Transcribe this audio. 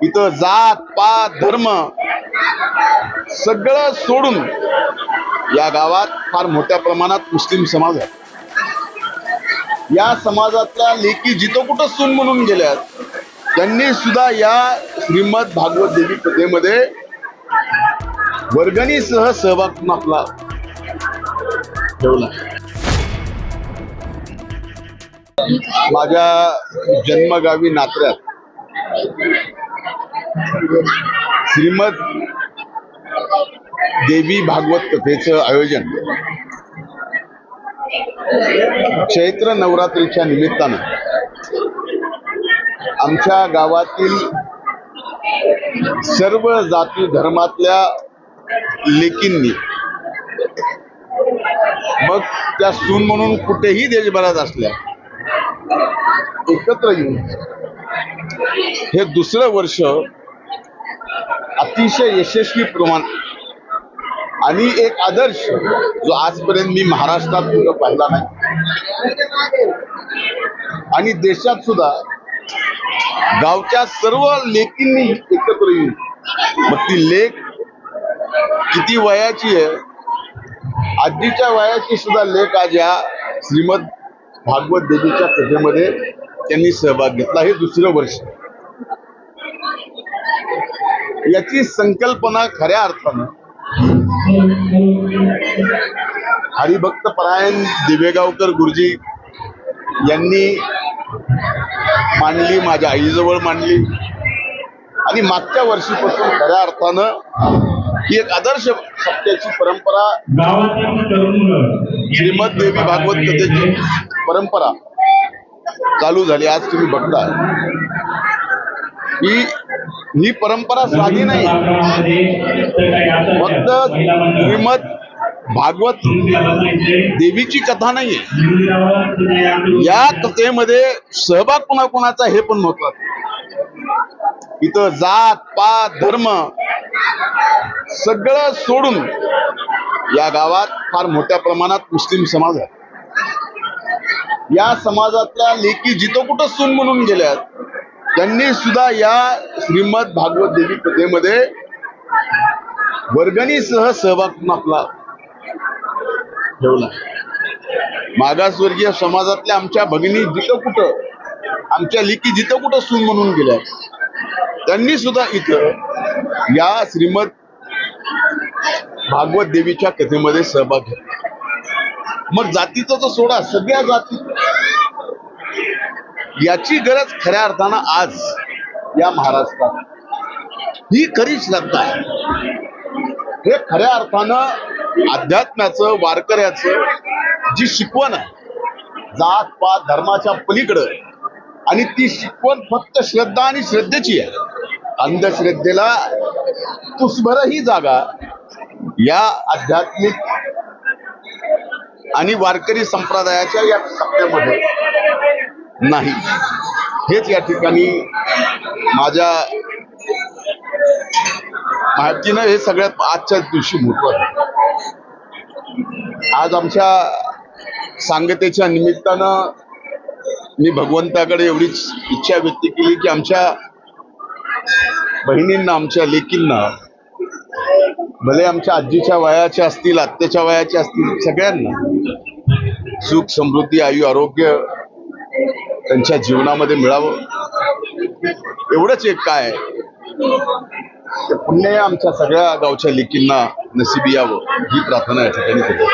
इथं जात पात धर्म सगळं सोडून या गावात फार मोठ्या प्रमाणात मुस्लिम समाज आहे। या समाजातल्या लेकी जिथं कुठं सून म्हणून गेल्यात त्यांनी सुद्धा या श्रीमद भागवत देवी कथेमध्ये वर्गणीसह सहभाग आपला ठेवला। माझ्या जन्मगावी नात्र्यात श्रीमद देवी भागवत कथेचं आयोजन चैत्र नवरात्रीच्या निमित्तानं आमच्या गावातील सर्व जाती धर्मातल्या लेकींनी मग त्या सून म्हणून कुठेही देशभरात असल्या एकत्र येऊन हे दुसरं वर्ष अतिशय यशस्वी प्रमाण आणि एक आदर्श जो आजपर्यंत मी महाराष्ट्रात कुठं पाहिला नाही आणि देशात सुद्धा गावच्या सर्व लेकींनी एकत्र येऊन मग ती लेक किती वयाची आहे, आजीच्या वयाची सुद्धा लेक आज या श्रीमद भागवत देवीच्या कथेमध्ये त्यांनी सहभाग घेतला। हे दुसरं वर्ष याची संकल्पना खऱ्या अर्थानं हरिभक्त परायण दिवेगावकर गुरुजी यांनी मांडली, माझ्या आईजवळ मांडली आणि मागच्या वर्षीपासून खऱ्या अर्थानं ही एक आदर्श सत्याची परंपरा श्रीमद देवी भागवत कथेची परंपरा चालू झाली। आज तुम्ही बघता ही परंपरा साधी नाही, फक्त श्रीमद भागवत देवीची कथा नाहीये, या कथेमध्ये सहभाग कोणाकोणाचा हे पण महत्वाचं। इथं जात पात धर्म सगळं सोडून या गावात फार मोठ्या प्रमाणात मुस्लिम समाज आहे। या समाजातल्या लेकी जिथं कुठं सून म्हणून गेल्यात त्यांनी सुद्धा या श्रीमद भागवत देवी कथेमध्ये वर्गणीसह सहभाग आपला ठेवला। मागासवर्गीय समाजातल्या आमच्या भगिनी जिथं कुठं, आमच्या लेकी जिथं कुठं सून म्हणून गेल्या त्यांनी सुद्धा इथं या श्रीमद भागवत देवीच्या कथेमध्ये सहभाग घेतला। मग जातीचा तर सोडा, सगळ्या जाती याची गरज खऱ्या अर्थानं आज या महाराष्ट्रात ही खरी श्रद्धा आहे। हे खऱ्या अर्थानं अध्यात्माचं वारकऱ्याचं जी शिकवण आहे जात पात धर्माच्या पलीकडं, आणि ती शिकवण फक्त श्रद्धा आणि श्रद्धेची आहे। अंधश्रद्धेला तुसभरही जागा या आध्यात्मिक आणि वारकरी संप्रदायाच्या या सत्यामध्ये नाही। हेच या ठिकाणी माझ्या माहितीनं हे सगळ्यात आजच्या दिवशी महत्त्वाचं आहे। आज आमच्या सांगतेच्या निमित्तानं मी भगवंताकडे एवढीच इच्छा व्यक्त केली की आमच्या बहिणींना, आमच्या लेकींना, भले आमच्या आजीच्या वयाच्या असतील, आत्याच्या वयाच्या असतील, सगळ्यांना सुख समृद्धी आयु आरोग्य त्यांच्या जीवनामध्ये मिळावं, एवढंच एक काय पुण्य आमच्या सगळ्या गावच्या लेकींना नशिबी यावं ही प्रार्थना या ठिकाणी केली।